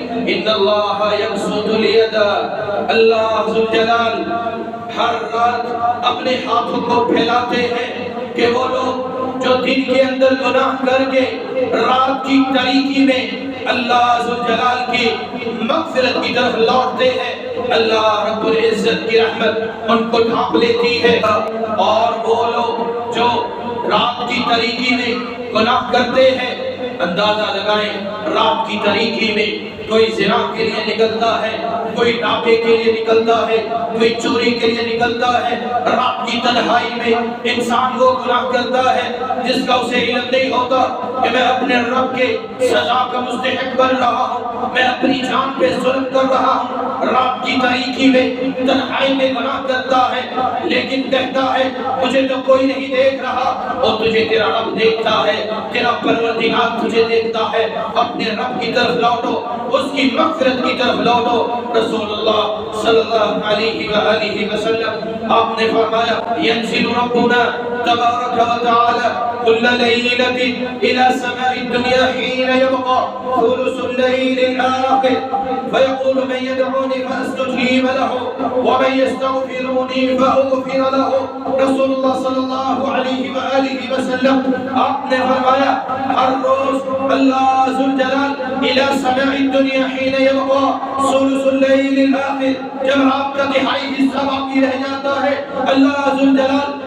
ان اللہ یبسط الید، اللہ ذوالجلال ہر رات اپنے ہاتھوں کو پھیلاتے ہیں کہ وہ لوگ جو دن کے اندر گناہ کر کے رات کی تاریکی میں اللہ ذوالجلال کی مغفرت کی طرف لوٹتے ہیں، اللہ رب العزت کی رحمت ان کو ڈھانپ لیتی ہے۔ اور وہ لوگ جو رات کی تاریکی میں گناہ کرتے ہیں، اندازہ لگائیں رات کی تاریکی میں کوئی زنا کے لیے نکلتا ہے، کوئی ڈاکے کے لیے نکلتا ہے، کوئی چوری کے لیے نکلتا ہے، رات کی تنہائی میں انسان وہ گناہ کرتا ہے جس کا اسے علم نہیں ہوتا کہ میں اپنے رب کے سزا کا مستحق بن رہا ہوں، میں اپنی جان پہ ظلم کر رہا ہوں، رات کی تاریکی میں تنہائی میں گناہ کرتا ہے، لیکن کہتا ہے مجھے تو کوئی نہیں دیکھ رہا، اور تجھے تیرا رب دیکھتا ہے، تیرا پروردگار تجھے دیکھتا ہے۔ اپنے رب کی طرف لوٹو، اس کی مغفرت کی طرف لوٹو۔ رسول اللہ صلی اللہ علیہ وآلہ وسلم آپ نے فرمایا ينزل ربنا تبارك وتعالى كل ليلة إلى سماء الدنيا حين يبقى ثلث الليل الآخر فيقول من يدعوني فأستجيب له ومن يستغفرني فأغفر له۔ رسول اللہ صلی اللہ علیہ وآلہ وسلم آپ نے فرمایا ہر روز اللہ ذوالجلال إلى سماء الدنيا حين يبقى ثلث الليل الآخر، جب رات کا تہائی حصہ باقی رہ جاتا ہے، اللہ ذوالجلال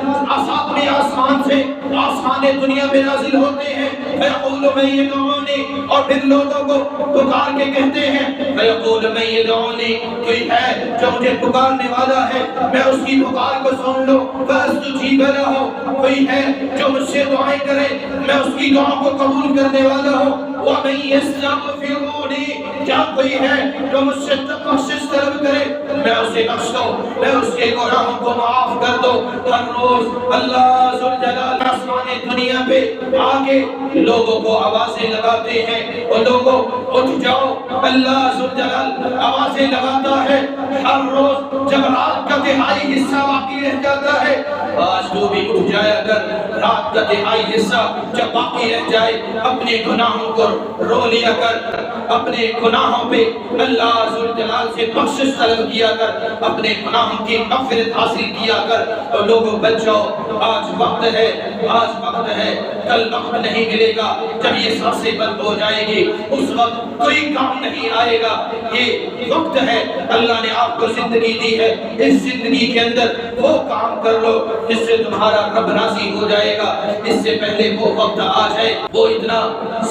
ساتویں آسمان سے آسمان دنیا میں نازل ہوتے ہیں، فیقول من یدعونی، اور پھر لوگوں کو پکار کے کہتے ہیں، فیقول من یدعونی، کوئی ہے جو مجھے پکارنے والا ہے، میں اس کی پکار کو سن لوں، فاستجیب لہ، کوئی ہے جو مجھ سے دعائیں کرے، میں اس کی دعا کو قبول کرنے والا ہوں، ومن یستغفرنی، کیا کوئی ہے جو مجھ سے بخشش طلب کرے، میں اسے بخش دوں، میں اس کے گناہوں کو معاف کر دوں۔ ہر روز اللہ ذوالجلال آسمان دنیا پہ آگے لوگوں کو آوازیں لگاتے ہیں، اور لوگوں اٹھ جاؤ، اللہ ذوالجلال آوازیں لگاتا ہے۔ ہر روز جب رات کا تہائی حصہ باقی رہ جاتا ہے، آج تو بھی اٹھ جایا کر، رات کا تہائی حصہ جب باقی رہ جائے اپنے گناہوں کو رو لیا کر، اپنے گناہوں پہ اللہ ذوالجلال سے بخشش طلب کیا کر، اپنے گناہوں کی مغفرت حاصل کیا کر، اور لوگوں بچ جاؤ، آج وقت ہے، آج وقت ہے، کل وقت نہیں ملے گا، جب یہ سانسیں بند ہو جائے گی اس وقت کوئی کام نہیں آئے گا، یہ وقت ہے، اللہ نے آپ کو زندگی دی ہے، اس زندگی کے اندر وہ کام کر لو جس سے تمہارا رب راضی ہو جائے گا، اس سے پہلے وہ وقت آ جائے، وہ اتنا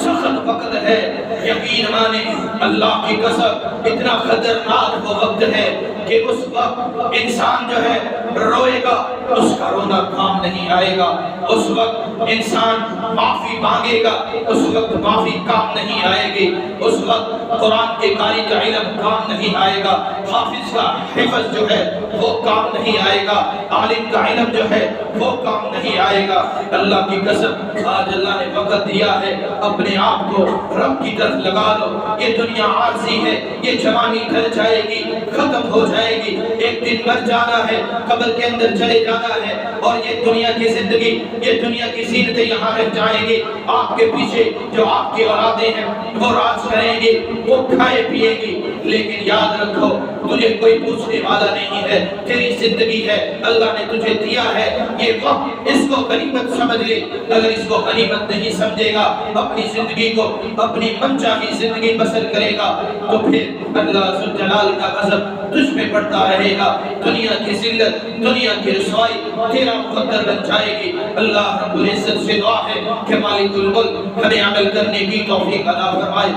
سخت وقت ہے، یقین مانے اللہ کی قسم اتنا خطرناک وہ وقت ہے کہ اس وقت انسان جو ہے روئے گا، اس کا رونا کام نہیں آئے گا، اس وقت انسان معافی مانگے گا، اس وقت معافی کام نہیں آئے گی، اس وقت قرآن کے قاری کا علم کام نہیں آئے گا، حافظ کا حفظ جو ہے وہ کام نہیں آئے گا، عالم کا علم جو ہے وہ کام نہیں آئے گا۔ اللہ کی قسم آج اللہ نے وقت دیا ہے، اپنے آپ کو رب کی طرف لگا لو، یہ دنیا عارضی ہے، یہ جوانی ڈھل جائے گی، ختم ہو جائے گی، ایک دن مر جانا ہے، قبر کے اندر چلے جانا ہے، اور یہ دنیا کی زندگی، یہ دنیا کی زینتیں یہاں رہ جائیں گی، آپ کے پیچھے جو آپ کی اولادیں ہیں وہ راج کریں گی، وہ کھائے پیے گی، لیکن یاد رکھو تجھے کوئی پوچھنے والا نہیں ہے، تیری زندگی ہے، اللہ نے تجھے دیا ہے، یہ وقت اس کو غنیمت سمجھ لے، اگر اس کو غنیمت نہیں سمجھے گا، اپنی زندگی کو اپنی من چاہی زندگی بسر کرے گا، تو پھر اللہ ذوالجلال کا غضب تجھ پہ پڑتا رہے گا، دنیا کی ذلت، دنیا کی رسوائی تیرا مقدر بن جائے گی۔ اللہ رب العزت سے دعا ہے کہ مالک الملک ہمیں عمل کرنے کی توفیق عطا فرمائے۔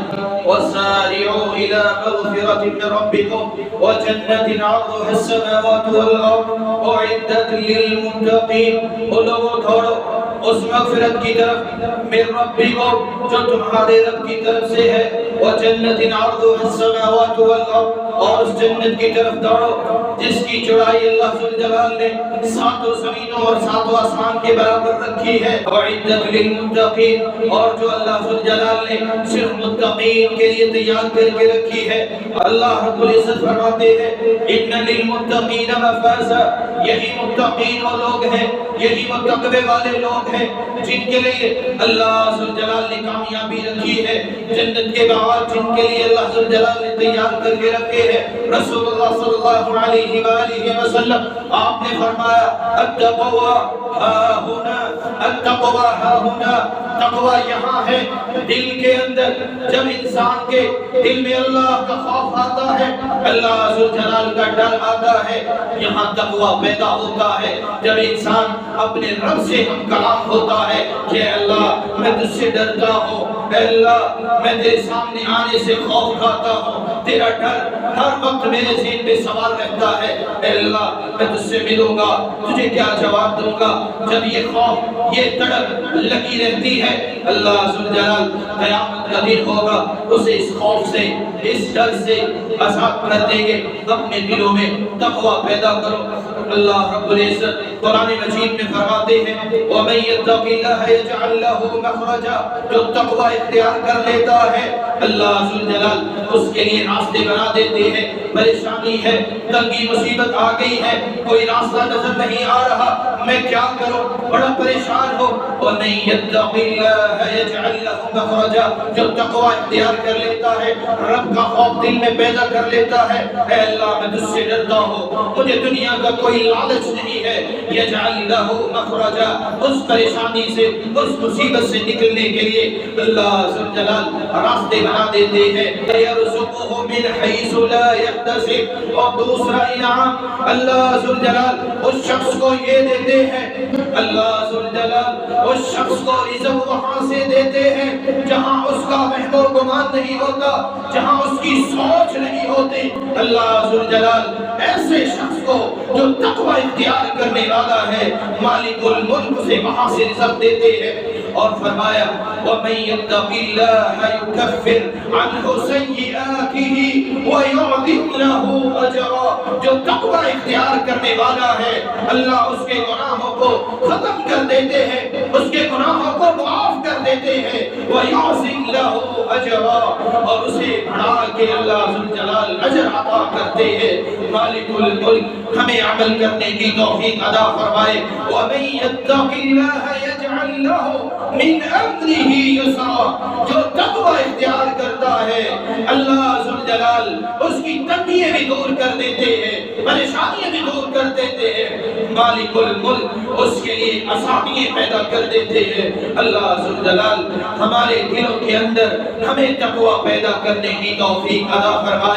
وَسَارِعُوا إِلَى مَغْفِرَةٍ مِّن رَّبِّكُمْ وَجَنَّةٍ عَرْضُهَا السَّمَاوَاتُ وَالْأَرْضُ أُعِدَّتْ لِلْمُتَّقِينَ، وہ لوگوں دوڑو اس مغفرت کی طرف من ربکم جو تمہارے رب کی طرف سے ہے، وَجَنَّةٍ عَرْضُهَا السَّمَاوَاتُ وَالْأَرْضُ، اور اس جنت کی طرف دوڑو جس کی چوڑائی اللہ ذوالجلال نے ساتوں زمینوں اور ساتوں آسمان کے برابر رکھی ہے، وَعِدَّتْ لِلْمُتَّقِينَ، اور جو اللہ ذوالجلال نے صرف متقین کے لیے تیار کر کے رکھی ہے۔ اللہ رب العزت فرماتے ہیں اِنَّ لِلْمُتَّقِينَ مَفَازًا، یہی متقین وہ لوگ ہیں، یہی وہ تقوی والے لوگ ہیں جن کے لیے اللہ ذوالجلال نے کامیابی رکھی ہے، جنت کے باغات جن کے لیے اللہ ذوالجلال نے تیار کر کے رکھے ہیں۔ رسول اللہ صلی اللہ علیہ وآلہ وسلم آپ نے فرمایا التقوی ہا ہنا، التقوی ہا ہنا، تقوی یہاں ہے دل کے اندر۔ جب انسان کے دل میں اللہ کا خوف آتا ہے، اللہ ذوالجلال کا ڈر آتا ہے، یہاں تقوی پیدا ہوتا ہے۔ جب انسان اپنے رب سے ہم کلام ہوتا ہے کہ اللہ میں تجھ سے ڈرتا ہوں، اے اللہ میں تیرے سامنے آنے سے خوف کھاتا ہوں، تیرا ڈر ہر وقت میرے ذہن میں سوال رہتا ہے، اے اللہ میں تجھ سے ملوں گا، تجھے کیا جواب دوں گا۔ جب یہ خوف یہ تڑپ لگی رہتی ہے، اللہ ذوالجلال قیامت کا دن ہوگا اسے اس خوف سے اس ڈر سے آزاد کر دیں گے۔ اپنے دلوں میں تقوی پیدا کرو۔ اللہ رب العزت قرآن مجید میں فرماتے ہیں وَمَن يَتَّقِ اللَّهَ يَجْعَل لَّهُ مَخْرَجًا، جو تقوی اختیار کر لیتا ہے اللہ ذوالجلال اس کے لیے راستے بنا دیتے ہیں۔ پریشانی ہے، تنگی مصیبت آ گئی ہے، کوئی راستہ نظر نہیں آ رہا، میں کیا کروں، بڑا پریشان ہو، وَمَن يَتَّقِ اللَّهَ يَجْعَل لَّهُ مَخْرَجًا، جو تقوی اختیار کر لیتا ہے، رب کا خوف دل میں پیدا کر لیتا ہے، اے اللہ میں تجھ سے ڈرتا ہوں، مجھے دنیا کا کوئی لالچ نہیں ہے، یجعل لہ مخرجا، اس پریشانی سے اس مصیبت سے نکلنے کے لیے اللہ ذوالجلال راستے بنا دیتے ہیں۔ یرزقہ من حیث لا یحتسب، اور دوسرا انعام اللہ ذوالجلال اس شخص کو یہ دیتے ہیں، اللہ ذوالجلال اس شخص کو رزق وہاں سے دیتے ہیں جہاں اس کا وہم و گمان نہیں ہوتا، جہاں اس کی سوچ نہیں ہوتی۔ اللہ ذوالجلال ایسے شخص کو جو تقوی اختیار کرنے والا ہے مالک الملک سے وہاں سے رزق دیتے ہیں۔ اور فرمایا وَمَن يَتَّقِ اللَّهَ يُكَفِّرْ عَنْهُ سَيِّئَاتِهِ وَيُعْظِمْ لَهُ أَجْرًا، جو تقوی اختیار کرنے والا ہے اللہ اس کے گناہوں کو ختم کر دیتے ہیں، اس کے گناہوں کو معاف کر دیتے ہیں، وَيُعْظِمْ لَهُ أَجْرًا، اور اسے بڑھا کے اللہ ذوالجلال اجر عطا کرتے ہیں۔ مالک الملک ہمیں عمل کرنے کی توفیق عطا فرمائے۔ وَمَن يَتَّقِ اللَّهَ يَجْعَل لَّهُ من امرہ یسرا، جو تقوی اختیار کرتا ہے اللہ ذوالجلال اس کی تنگیاں بھی دور کر دیتے ہیں، پریشانیاں بھی دور کر دیتے ہیں، مالک الملک اس کے لیے آسانیاں پیدا کر دیتے ہیں۔ اللہ ذوالجلال ہمارے دلوں کے اندر ہمیں تقوی پیدا کرنے کی توفیق عطا فرمائے۔